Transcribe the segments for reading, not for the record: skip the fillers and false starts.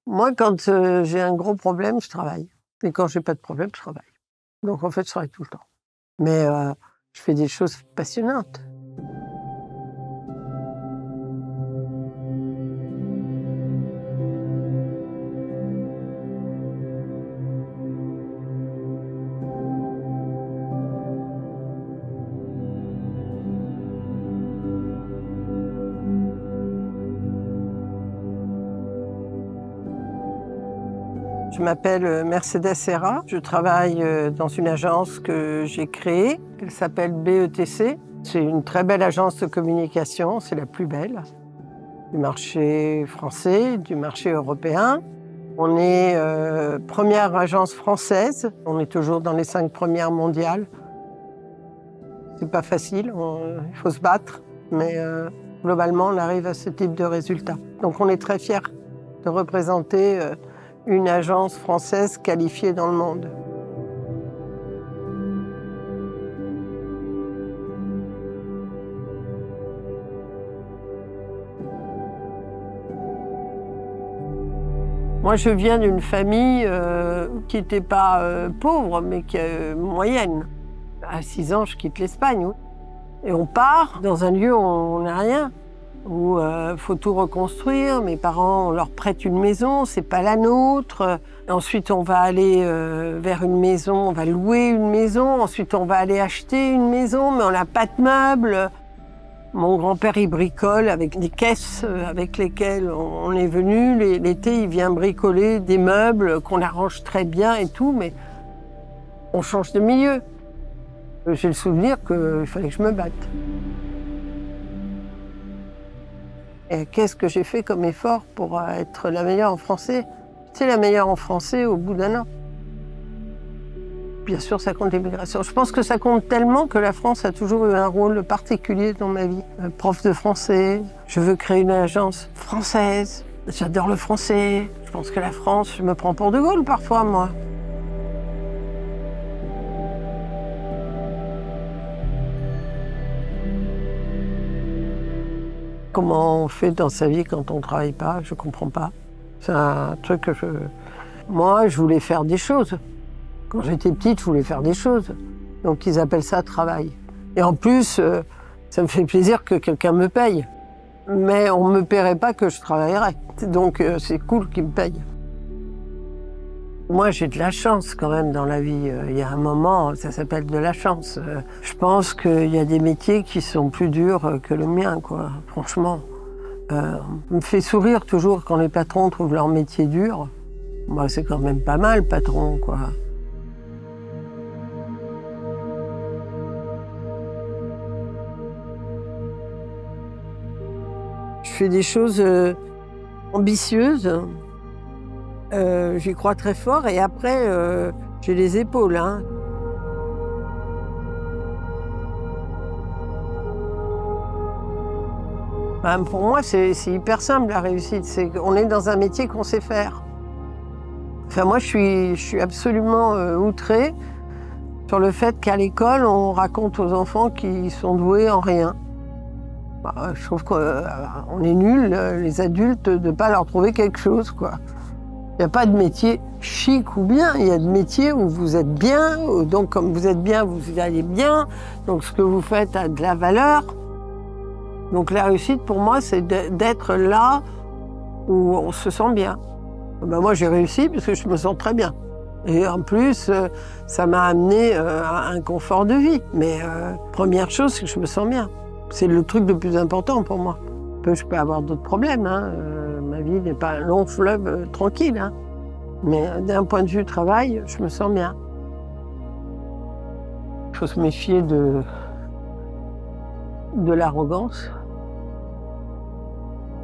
Moi, quand j'ai un gros problème, je travaille. Et quand j'ai pas de problème, je travaille. Donc en fait, je travaille tout le temps. Mais je fais des choses passionnantes. Je m'appelle Mercedes Serra. Je travaille dans une agence que j'ai créée. Elle s'appelle BETC. C'est une très belle agence de communication. C'est la plus belle du marché français, du marché européen. On est première agence française. On est toujours dans les 5 premières mondiales. C'est pas facile, il faut se battre. Mais globalement, on arrive à ce type de résultat. Donc on est très fiers de représenter une agence française qualifiée dans le monde. Moi, je viens d'une famille qui n'était pas pauvre, mais qui est moyenne. À 6 ans, je quitte l'Espagne. Et on part dans un lieu où on n'a rien, où faut tout reconstruire. Mes parents, on leur prête une maison, c'est pas la nôtre. Ensuite, on va aller vers une maison, on va louer une maison. Ensuite, on va aller acheter une maison, mais on n'a pas de meubles. Mon grand-père, il bricole avec des caisses avec lesquelles on est venu. L'été, il vient bricoler des meubles qu'on arrange très bien et tout, mais on change de milieu. J'ai le souvenir qu'il fallait que je me batte. Et qu'est-ce que j'ai fait comme effort pour être la meilleure en français? J'étais la meilleure en français au bout d'1 an. Bien sûr, ça compte l'immigration. Je pense que ça compte tellement que la France a toujours eu un rôle particulier dans ma vie. Prof de français, je veux créer une agence française. J'adore le français. Je pense que la France, je me prends pour De Gaulle parfois, moi. Comment on fait dans sa vie quand on ne travaille pas, je ne comprends pas. C'est un truc que Moi, je voulais faire des choses. Quand j'étais petite, je voulais faire des choses. Donc ils appellent ça travail. Et en plus, ça me fait plaisir que quelqu'un me paye. Mais on ne me paierait pas que je travaillerais. Donc c'est cool qu'ils me payent. Moi, j'ai de la chance quand même dans la vie. Il y a un moment, ça s'appelle de la chance. Je pense qu'il y a des métiers qui sont plus durs que le mien, quoi. Franchement. On me fait sourire toujours quand les patrons trouvent leur métier dur. Moi, c'est quand même pas mal, patron, quoi. Je fais des choses ambitieuses. J'y crois très fort et après, j'ai les épaules. Hein. Ben, pour moi, c'est hyper simple la réussite. C'est qu'on est dans un métier qu'on sait faire. Enfin, moi, je suis absolument outrée sur le fait qu'à l'école, on raconte aux enfants qu'ils sont doués en rien. Bah, je trouve qu'on est nuls, les adultes, de ne pas leur trouver quelque chose, quoi. Il n'y a pas de métier chic ou bien, il y a de métiers où vous êtes bien, donc comme vous êtes bien, vous allez bien, donc ce que vous faites a de la valeur. Donc la réussite pour moi, c'est d'être là où on se sent bien. Ben moi j'ai réussi parce que je me sens très bien. Et en plus, ça m'a amené à un confort de vie. Mais première chose, c'est que je me sens bien. C'est le truc le plus important pour moi. Je peux avoir d'autres problèmes, hein. Ma vie n'est pas un long fleuve tranquille. Hein. Mais d'un point de vue travail, je me sens bien. Il faut se méfier de l'arrogance.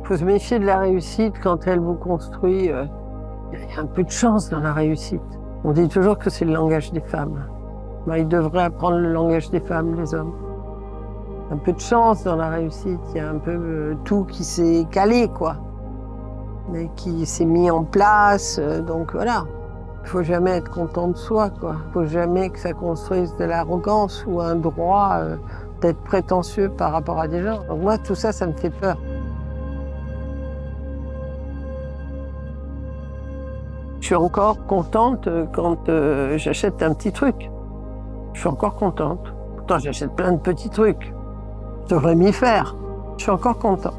Il faut se méfier de la réussite quand elle vous construit. Il y a un peu de chance dans la réussite. On dit toujours que c'est le langage des femmes. Ben, ils devraient apprendre le langage des femmes, les hommes. Un peu de chance dans la réussite, il y a un peu tout qui s'est calé, quoi. Mais qui s'est mis en place, donc voilà. Il faut jamais être content de soi, quoi. Il faut jamais que ça construise de l'arrogance ou un droit d'être prétentieux par rapport à des gens. Donc moi, tout ça, ça me fait peur. suis encore contente quand j'achète un petit truc. Je suis encore contente. Pourtant, j'achète plein de petits trucs. Je devrais m'y faire. Je suis encore contente.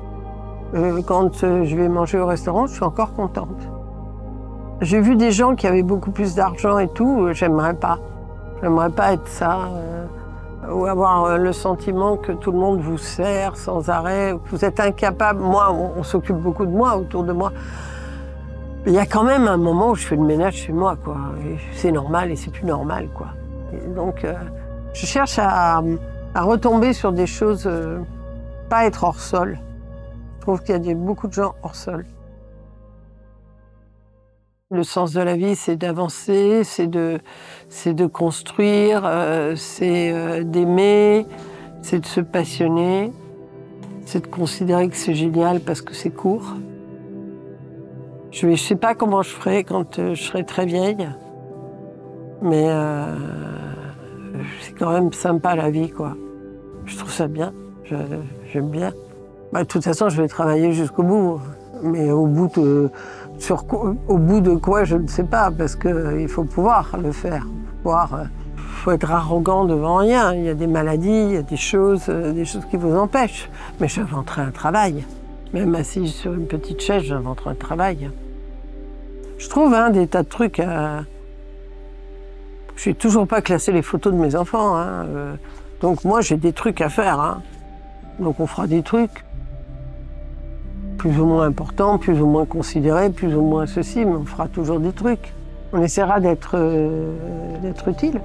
Quand je vais manger au restaurant, je suis encore contente. J'ai vu des gens qui avaient beaucoup plus d'argent et tout, j'aimerais pas. J'aimerais pas être ça. Ou avoir le sentiment que tout le monde vous sert sans arrêt. Vous êtes incapable. Moi, on s'occupe beaucoup de moi, autour de moi. Il y a quand même un moment où je fais le ménage chez moi, quoi. C'est normal et c'est plus normal, quoi. Et donc, je cherche à retomber sur des choses, pas être hors sol. Je trouve qu'il y a beaucoup de gens hors sol. Le sens de la vie, c'est d'avancer, c'est de construire, c'est d'aimer, c'est de se passionner, c'est de considérer que c'est génial parce que c'est court. Je ne sais pas comment je ferai quand je serai très vieille, mais c'est quand même sympa la vie, quoi. Je trouve ça bien, j'aime bien. De toute façon, je vais travailler jusqu'au bout, mais au bout de quoi, je ne sais pas, parce qu'il faut pouvoir le faire. Il faut être arrogant devant rien. Il y a des maladies, il y a des choses qui vous empêchent. Mais j'inventerai un travail. Même assise sur une petite chaise, j'inventerai un travail. Je trouve des tas de trucs. Je n'ai toujours pas classé les photos de mes enfants. Donc moi, j'ai des trucs à faire. Donc on fera des trucs. Plus ou moins importants, plus ou moins considérés, plus ou moins ceci, mais on fera toujours des trucs. On essaiera d'être utile.